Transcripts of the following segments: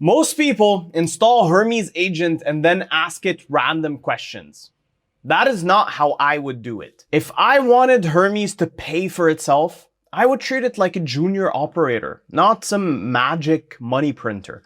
Most people install Hermes Agent and then ask it random questions. That is not how I would do it. If I wanted Hermes to pay for itself, I would treat it like a junior operator, not some magic money printer,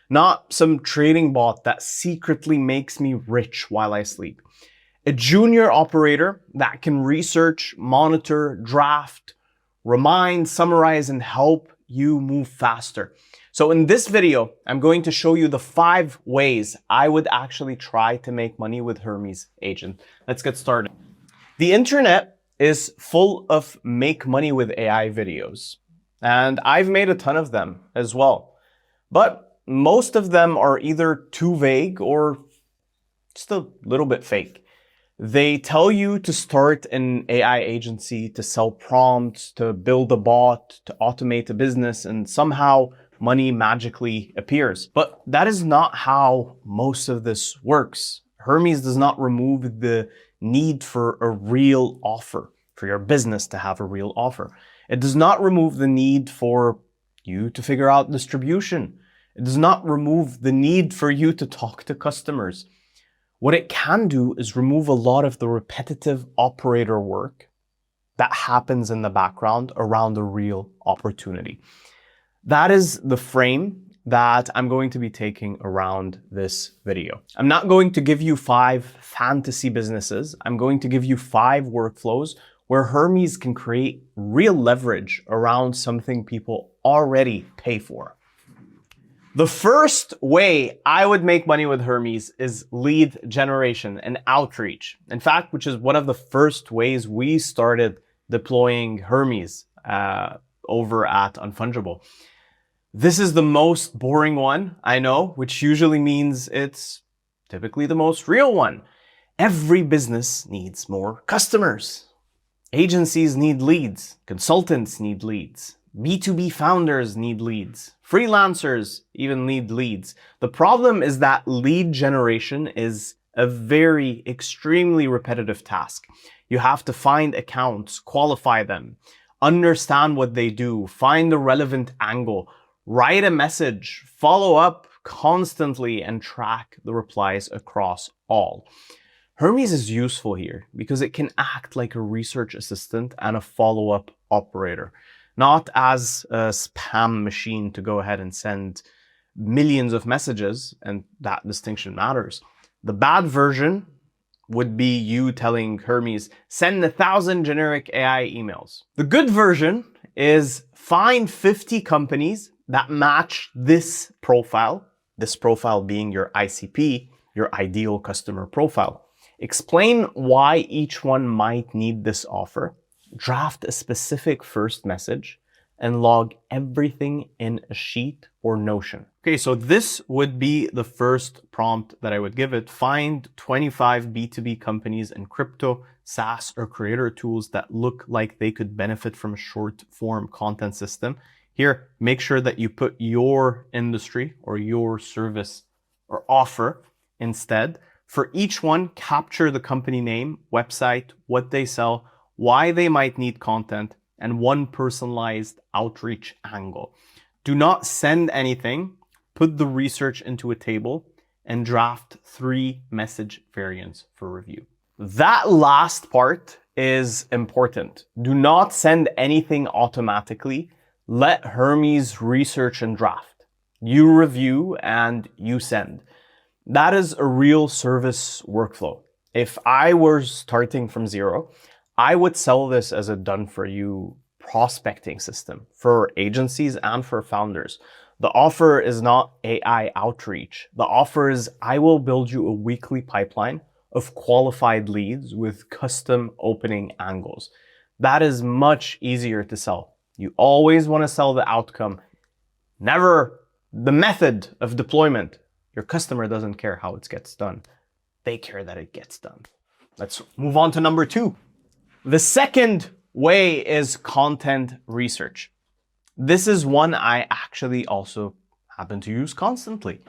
not some trading bot that secretly makes me rich while I sleep. A junior operator that can research, monitor, draft, remind, summarize, and help you move faster. So in this video, I'm going to show you the 5 ways I would actually try to make money with Hermes Agent. Let's get started. The internet is full of make money with AI videos, and I've made a ton of them as well. But most of them are either too vague or just a little bit fake. They tell you to start an AI agency, to sell prompts, to build a bot, to automate a business, and somehow money magically appears. But that is not how most of this works. Hermes does not remove the need for a real offer, for your business to have a real offer. It does not remove the need for you to figure out distribution. It does not remove the need for you to talk to customers. What it can do is remove a lot of the repetitive operator work that happens in the background around a real opportunity. That is the frame that I'm going to be taking around this video. I'm not going to give you 5 fantasy businesses. I'm going to give you 5 workflows where Hermes can create real leverage around something people already pay for. The first way I would make money with Hermes is lead generation and outreach. In fact, which is one of the first ways we started deploying Hermes over at Unfungible. This is the most boring one, I know, which usually means it's typically the most real one. Every business needs more customers. Agencies need leads. Consultants need leads. B2B founders need leads. Freelancers even need leads. The problem is that lead generation is a very extremely repetitive task. You have to find accounts, qualify them, understand what they do, find the relevant angle, write a message, follow up constantly, and track the replies across all. Hermes is useful here because it can act like a research assistant and a follow-up operator, not as a spam machine to go ahead and send millions of messages, and that distinction matters. The bad version would be you telling Hermes, send 1,000 generic AI emails. The good version is find 50 companies that match this profile being your ICP, your ideal customer profile. Explain why each one might need this offer, draft a specific first message, and log everything in a sheet or Notion. Okay, so this would be the first prompt that I would give it. Find 25 B2B companies in crypto, SaaS, or creator tools that look like they could benefit from a short form content system. Here, make sure that you put your industry or your service or offer instead. For each one, capture the company name, website, what they sell, why they might need content, and one personalized outreach angle. Do not send anything, put the research into a table, and draft 3 message variants for review. That last part is important. Do not send anything automatically. Let Hermes research and draft. You review and you send. That is a real service workflow. If I were starting from zero, I would sell this as a done-for-you prospecting system for agencies and for founders. The offer is not AI outreach. The offer is I will build you a weekly pipeline of qualified leads with custom opening angles. That is much easier to sell. You always want to sell the outcome, never the method of deployment. Your customer doesn't care how it gets done. They care that it gets done. Let's move on to number 2. The second way is content research. This is one I actually also happen to use constantly.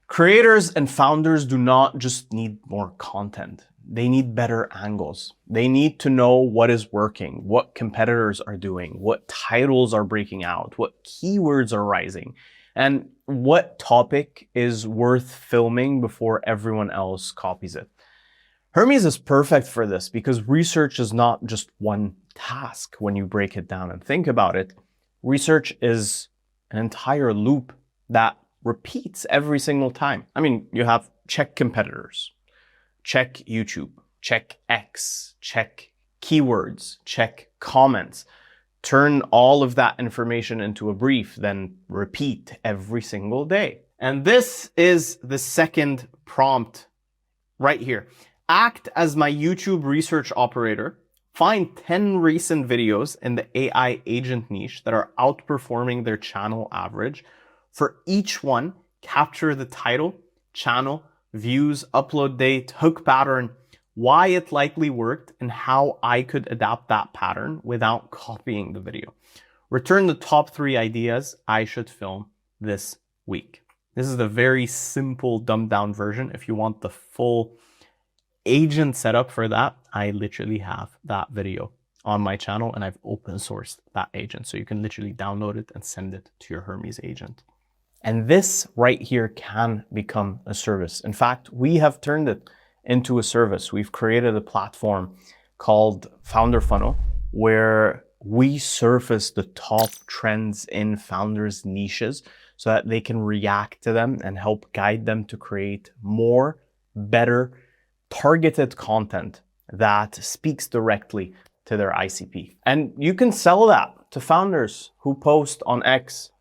Creators and founders do not just need more content. They need better angles. They need to know what is working, what competitors are doing, what titles are breaking out, what keywords are rising. And what topic is worth filming before everyone else copies it. Hermes is perfect for this because research is not just one task when you break it down and think about it. Research is an entire loop that repeats every single time. I mean, you have check competitors, check YouTube, check X, check keywords, check comments. Turn all of that information into a brief, then repeat every single day. And this is the second prompt right here. Act as my YouTube research operator. Find 10 recent videos in the AI agent niche that are outperforming their channel average. For each one, capture the title, channel, views, upload date, hook pattern, why it likely worked, and how I could adapt that pattern without copying the video. Return the top 3 ideas I should film this week. This is the very simple, dumbed down version. If you want the full agent setup for that, I literally have that video on my channel and I've open sourced that agent. So you can literally download it and send it to your Hermes agent. And this right here can become a service. In fact, we have turned it into a service. We've created a platform called Founder Funnel where we surface the top trends in founders' niches so that they can react to them and help guide them to create more, better, targeted content that speaks directly to their ICP. And you can sell that to founders who post on X.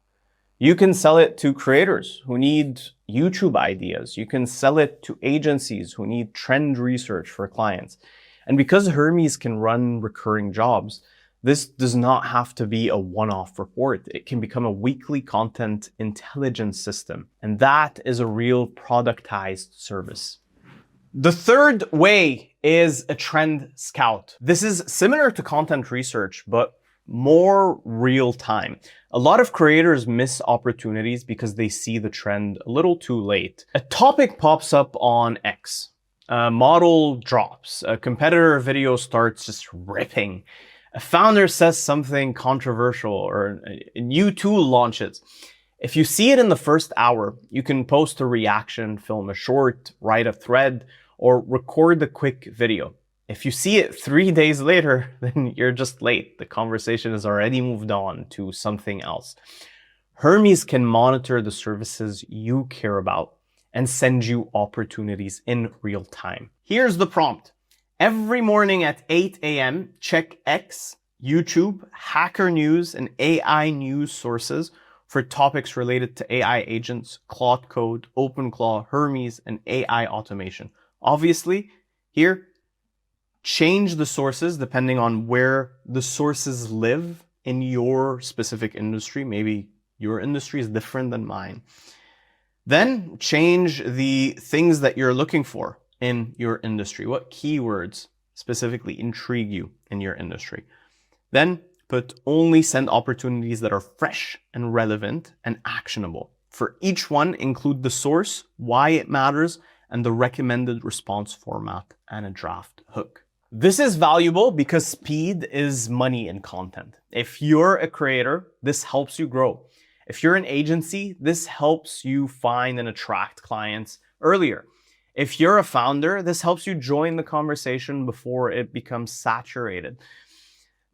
You can sell it to creators who need YouTube ideas. You can sell it to agencies who need trend research for clients. And because Hermes can run recurring jobs, this does not have to be a one-off report. It can become a weekly content intelligence system. And that is a real productized service. The third way is a trend scout. This is similar to content research, but more real time. A lot of creators miss opportunities because they see the trend a little too late. A topic pops up on X. A model drops. A competitor video starts just ripping. A founder says something controversial or a new tool launches. If you see it in the first hour, you can post a reaction, film a short, write a thread, or record a quick video. If you see it 3 days later, then you're just late. The conversation has already moved on to something else. Hermes can monitor the services you care about and send you opportunities in real time. Here's the prompt. Every morning at 8 a.m., check X, YouTube, Hacker News, and AI news sources for topics related to AI agents, Claude Code, OpenClaw, Hermes, and AI automation. Obviously, here, change the sources depending on where the sources live in your specific industry. Maybe your industry is different than mine. Then change the things that you're looking for in your industry. What keywords specifically intrigue you in your industry? Then put only send opportunities that are fresh and relevant and actionable. For each one, include the source, why it matters, and the recommended response format and a draft hook. This is valuable because speed is money in content. If you're a creator, this helps you grow. If you're an agency, this helps you find and attract clients earlier. If you're a founder, this helps you join the conversation before it becomes saturated.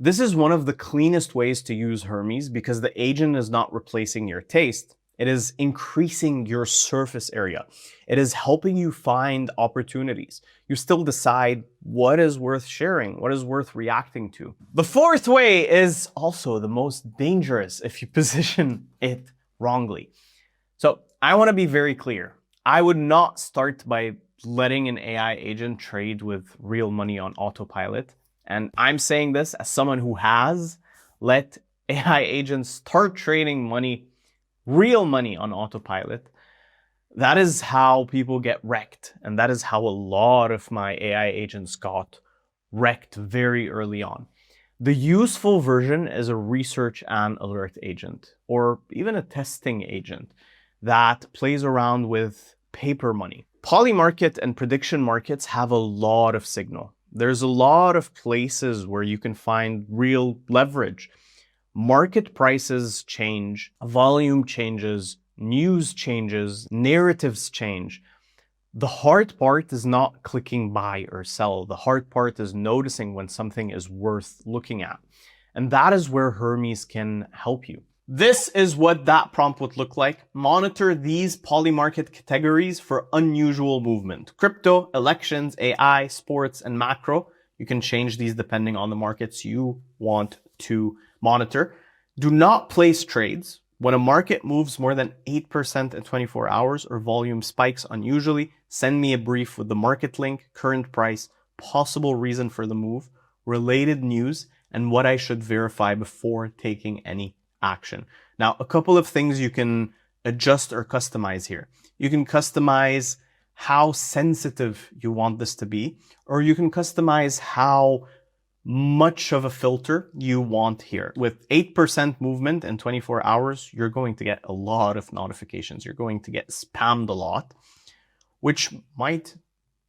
This is one of the cleanest ways to use Hermes because the agent is not replacing your taste. It is increasing your surface area. It is helping you find opportunities. You still decide what is worth sharing, what is worth reacting to. The fourth way is also the most dangerous if you position it wrongly. So I want to be very clear. I would not start by letting an AI agent trade with real money on autopilot. And I'm saying this as someone who has let AI agents start trading money, real money on autopilot. That is how people get wrecked. And that is how a lot of my AI agents got wrecked very early on. The useful version is a research and alert agent, or even a testing agent that plays around with paper money. Polymarket and prediction markets have a lot of signal. There's a lot of places where you can find real leverage. Market prices change, volume changes news changes, narratives change. The hard part is not clicking buy or sell. The hard part is noticing when something is worth looking at. And that is where Hermes can help you. This is what that prompt would look like. Monitor these Polymarket categories for unusual movement. Crypto, elections, AI, sports, and macro. You can change these depending on the markets you want to monitor. Do not place trades. When a market moves more than 8% in 24 hours or volume spikes unusually, send me a brief with the market link, current price, possible reason for the move, related news, and what I should verify before taking any action. Now, a couple of things you can adjust or customize here. You can customize how sensitive you want this to be, or you can customize how much of a filter you want here. With 8% movement in 24 hours, you're going to get a lot of notifications. You're going to get spammed a lot, which might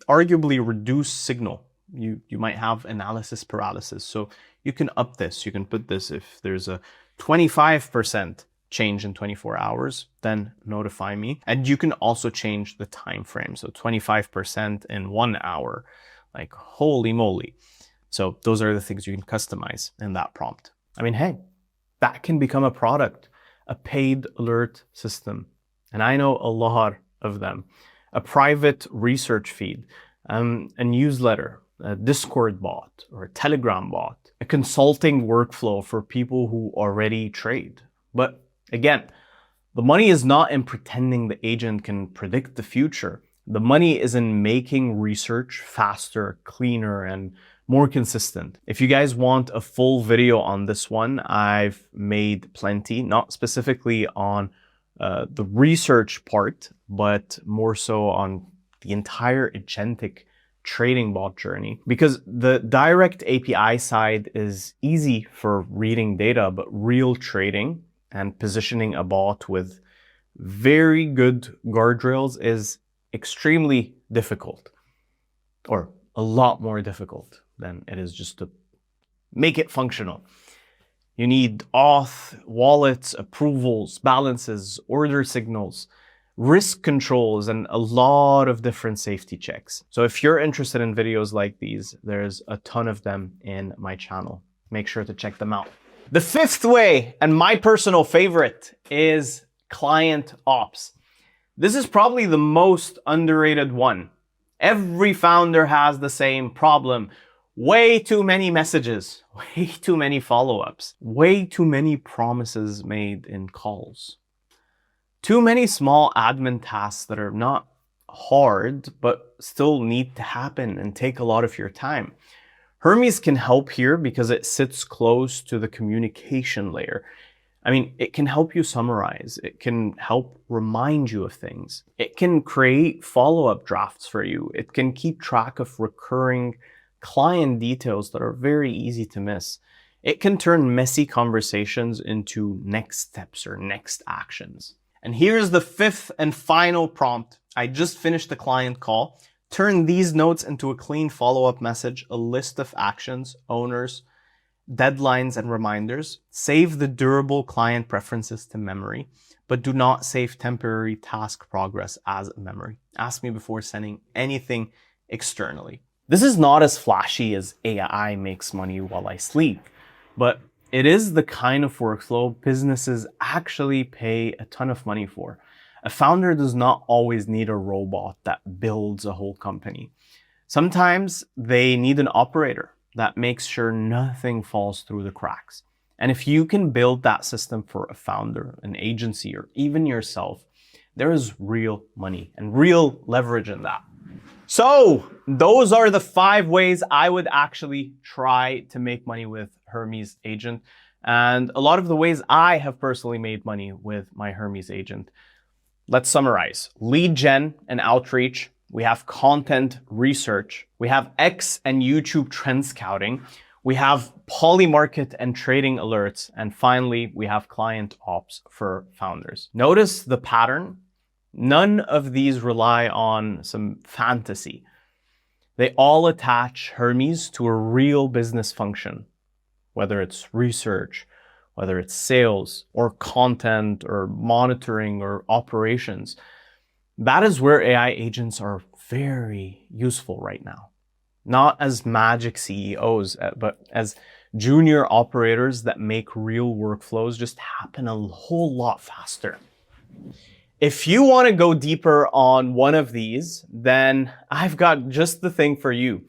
arguably reduce signal. You might have analysis paralysis. So you can up this. You can put this if there's a 25% change in 24 hours, then notify me. And you can also change the time frame. So 25% in 1 hour, like holy moly. So those are the things you can customize in that prompt. I mean, hey, that can become a product, a paid alert system. And I know a lot of them. A private research feed, a newsletter, a Discord bot or a Telegram bot, a consulting workflow for people who already trade. But again, the money is not in pretending the agent can predict the future. The money is in making research faster, cleaner, and more consistent. If you guys want a full video on this one, I've made plenty, not specifically on the research part, but more so on the entire agentic trading bot journey. Because the direct API side is easy for reading data, but real trading and positioning a bot with very good guardrails is extremely difficult, or a lot more difficult than it is just to make it functional. You need auth, wallets, approvals, balances, order signals, risk controls, and a lot of different safety checks. So if you're interested in videos like these, there's a ton of them in my channel. Make sure to check them out. The fifth way, and my personal favorite, is client ops. This is probably the most underrated one. Every founder has the same problem. Way too many messages, way too many follow-ups, way too many promises made in calls. Too many small admin tasks that are not hard, but still need to happen and take a lot of your time. Hermes can help here because it sits close to the communication layer. I mean, it can help you summarize. It can help remind you of things. It can create follow-up drafts for you. It can keep track of recurring client details that are very easy to miss. It can turn messy conversations into next steps or next actions. And here's the fifth and final prompt. I just finished the client call. Turn these notes into a clean follow-up message, a list of actions, owners, deadlines, and reminders. Save the durable client preferences to memory, but do not save temporary task progress as a memory. Ask me before sending anything externally. This is not as flashy as AI makes money while I sleep, but it is the kind of workflow businesses actually pay a ton of money for. A founder does not always need a robot that builds a whole company. Sometimes they need an operator that makes sure nothing falls through the cracks. And if you can build that system for a founder, an agency, or even yourself, there is real money and real leverage in that. So those are the 5 ways I would actually try to make money with Hermes Agent, and a lot of the ways I have personally made money with my Hermes Agent. Let's summarize. Lead gen and outreach. We have content research. We have X and YouTube trend scouting. We have Polymarket and trading alerts. And finally, we have client ops for founders. Notice the pattern. None of these rely on some fantasy. They all attach Hermes to a real business function, whether it's research whether it's sales or content or monitoring or operations. That is where AI agents are very useful right now. Not as magic CEOs, but as junior operators that make real workflows just happen a whole lot faster. If you want to go deeper on one of these, then I've got just the thing for you.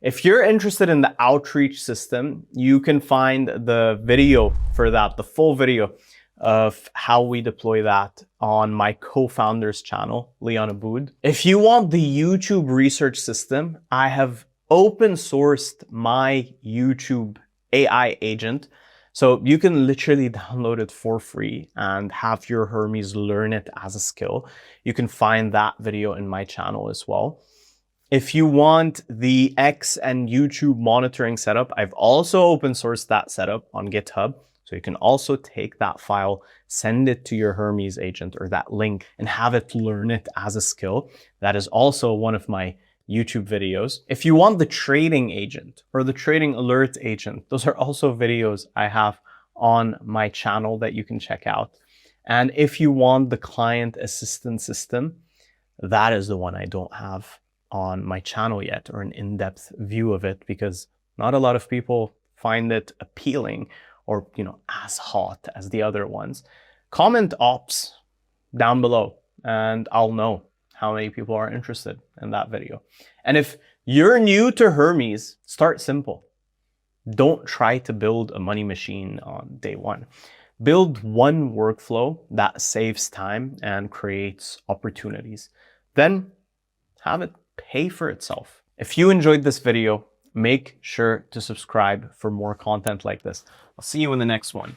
If you're interested in the outreach system, you can find the video for that, the full video of how we deploy that on my co-founder's channel, Leon Aboud. If you want the YouTube research system, I have open sourced my YouTube AI agent. So you can literally download it for free and have your Hermes learn it as a skill. You can find that video in my channel as well. If you want the X and YouTube monitoring setup, I've also open sourced that setup on GitHub. So you can also take that file, send it to your Hermes agent or that link and have it learn it as a skill. That is also one of my YouTube videos. If you want the trading agent or the trading alert agent, those are also videos I have on my channel that you can check out. And if you want the client assistant system, that is the one I don't have on my channel yet, or an in-depth view of it, because not a lot of people find it appealing or, as hot as the other ones. Comment ops down below and I'll know how many people are interested in that video. And if you're new to Hermes, start simple. Don't try to build a money machine on day one. Build one workflow that saves time and creates opportunities. Then have it pay for itself. If you enjoyed this video, make sure to subscribe for more content like this. I'll see you in the next one.